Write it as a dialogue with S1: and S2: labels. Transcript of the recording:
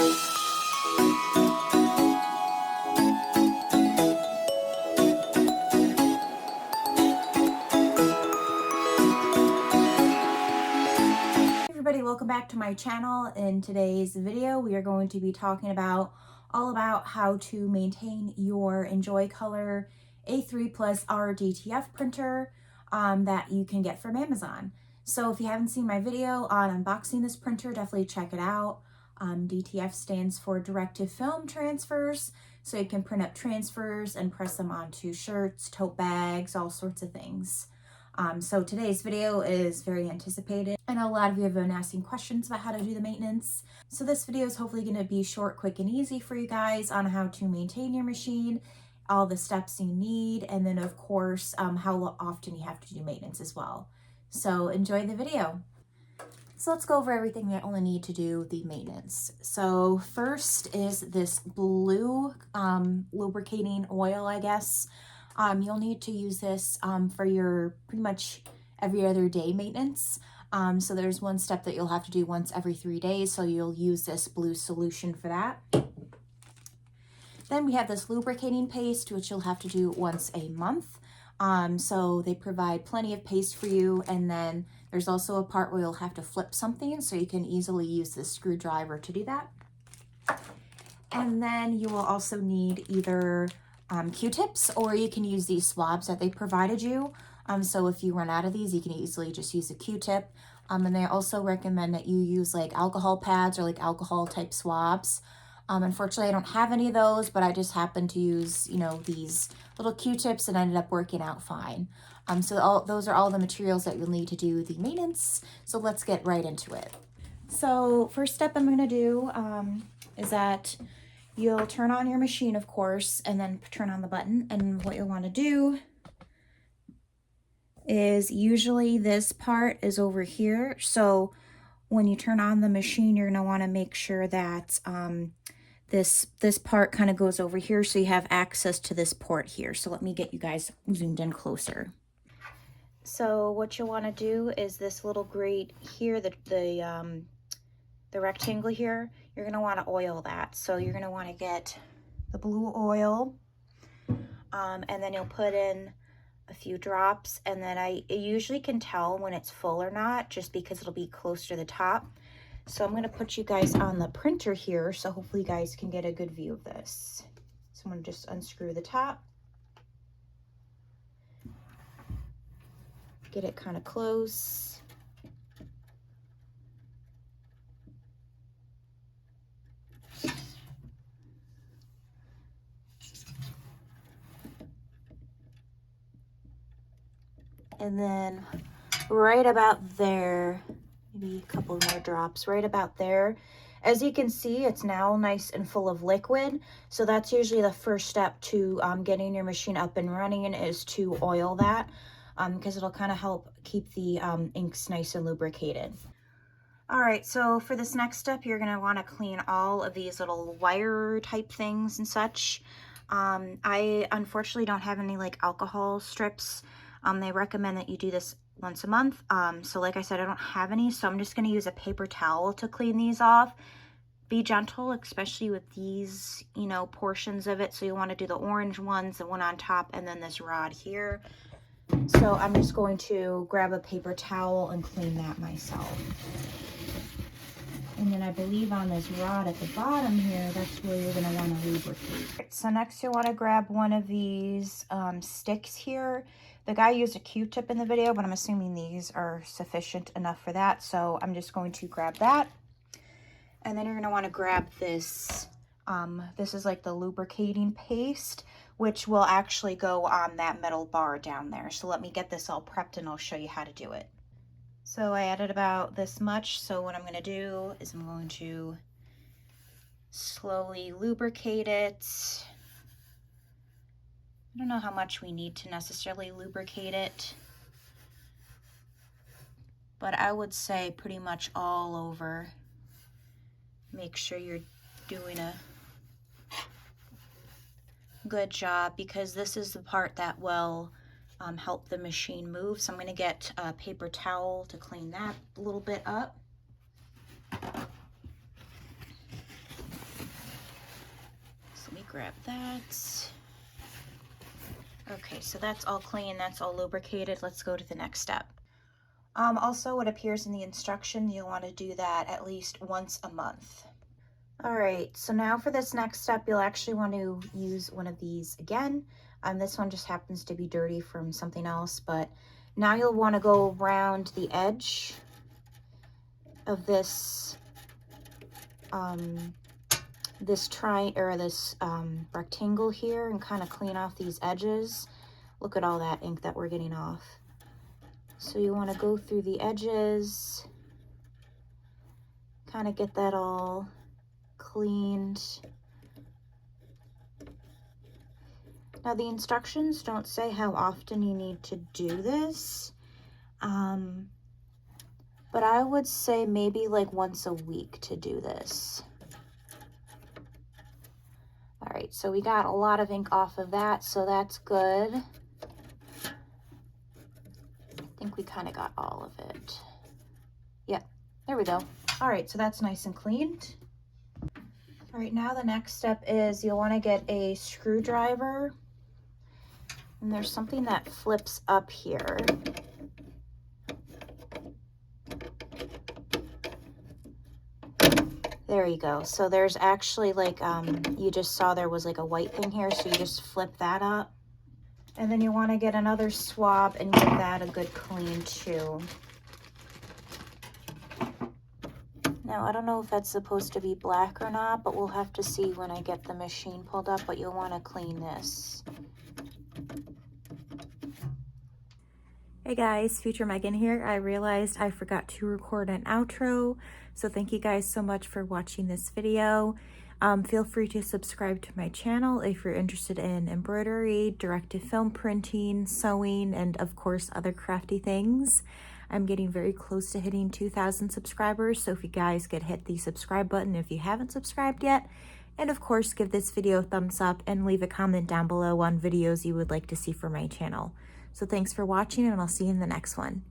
S1: Everybody, welcome back to my channel. In today's video, we are going to be talking about all about how to maintain your EnjoyColor AR3+R DTF printer that you can get from Amazon. So if you haven't seen my video on unboxing this printer, definitely check it out. DTF stands for Directive Film Transfers, so you can print up transfers and press them onto shirts, tote bags, all sorts of things. So today's video is very anticipated. I know a lot of you have been asking questions about how to do the maintenance. So this video is hopefully going to be short, quick, and easy for you guys on how to maintain your machine, all the steps you need, and then of course, how often you have to do maintenance as well. So enjoy the video. So let's go over everything that only need to do the maintenance. So first is this blue lubricating oil, I guess. You'll need to use this for your pretty much every other day maintenance. So there's one step that you'll have to do once every 3 days, so you'll use this blue solution for that. Then we have this lubricating paste, which you'll have to do once a month. So they provide plenty of paste for you, and then there's also a part where you'll have to flip something, so you can easily use this screwdriver to do that. And then you will also need either Q-tips, or you can use these swabs that they provided you. So if you run out of these, you can easily just use a Q-tip. And they also recommend that you use like alcohol pads or like alcohol type swabs. Unfortunately, I don't have any of those, but I just happened to use, you know, these little Q-tips and ended up working out fine. So those are all the materials that you'll need to do the maintenance. So let's get right into it. So first step I'm going to do is that you'll turn on your machine, of course, and then turn on the button. And what you'll want to do is usually this part is over here. So when you turn on the machine, you're going to want to make sure that this part kind of goes over here, so you have access to this port here. So let me get you guys zoomed in closer. So what you'll want to do is this little grate here, the rectangle here, you're going to want to oil that. So you're going to want to get the blue oil, and then you'll put in a few drops, and then I usually can tell when it's full or not just because it'll be close to the top. So I'm going to put you guys on the printer here, so hopefully you guys can get a good view of this. So I'm going to just unscrew the top, get it kind of close. And then right about there, maybe a couple more drops, right about there. As you can see, it's now nice and full of liquid. So that's usually the first step to getting your machine up and running, is to oil that, because it'll kind of help keep the inks nice and lubricated. All right, so for this next step, you're gonna wanna clean all of these little wire type things and such. I unfortunately don't have any like alcohol strips. They recommend that you do this once a month. So like I said, I don't have any, so I'm just going to use a paper towel to clean these off. Be gentle, especially with these, you know, portions of it. So you want to do the orange ones, the one on top, and then this rod here. So I'm just going to grab a paper towel and clean that myself. And then I believe on this rod at the bottom here, that's where you're going to want to lubricate. So next you'll want to grab one of these sticks here. The guy used a Q-tip in the video, but I'm assuming these are sufficient enough for that. So I'm just going to grab that. And then you're going to want to grab this. This is like the lubricating paste, which will actually go on that metal bar down there. So let me get this all prepped and I'll show you how to do it. So I added about this much. So what I'm going to do is I'm going to slowly lubricate it. I don't know how much we need to necessarily lubricate it, but I would say pretty much all over. Make sure you're doing a good job, because this is the part that will help the machine move. So I'm going to get a paper towel to clean that a little bit up. grab that. Okay, so that's all clean, that's all lubricated. Let's go to the next step. Also, what appears in the instructions, you'll want to do that at least once a month. All right, so now for this next step, you'll actually want to use one of these again. This one just happens to be dirty from something else, but now you'll want to go around the edge of this rectangle here and kind of clean off these edges. Look at all that ink that we're getting off. So you want to go through the edges, kind of get that all cleaned. Now the instructions don't say how often you need to do this, but I would say maybe like once a week to do this. All right, so we got a lot of ink off of that, so that's good. I think we kind of got all of it. Yep, there we go. All right, so that's nice and cleaned. All right, now the next step is you'll want to get a screwdriver, and there's something that flips up here. There you go. So there's actually like, you just saw there was like a white thing here, so you just flip that up. And then you want to get another swab and give that a good clean too. Now, I don't know if that's supposed to be black or not, but we'll have to see when I get the machine pulled up, but you'll want to clean this. Hey guys, Future Megan here. I realized I forgot to record an outro, so thank you guys so much for watching this video. Feel free to subscribe to my channel if you're interested in embroidery, direct-to-film printing, sewing, and of course other crafty things. I'm getting very close to hitting 2,000 subscribers, so if you guys could hit the subscribe button if you haven't subscribed yet, and of course give this video a thumbs up and leave a comment down below on videos you would like to see for my channel. So thanks for watching, and I'll see you in the next one.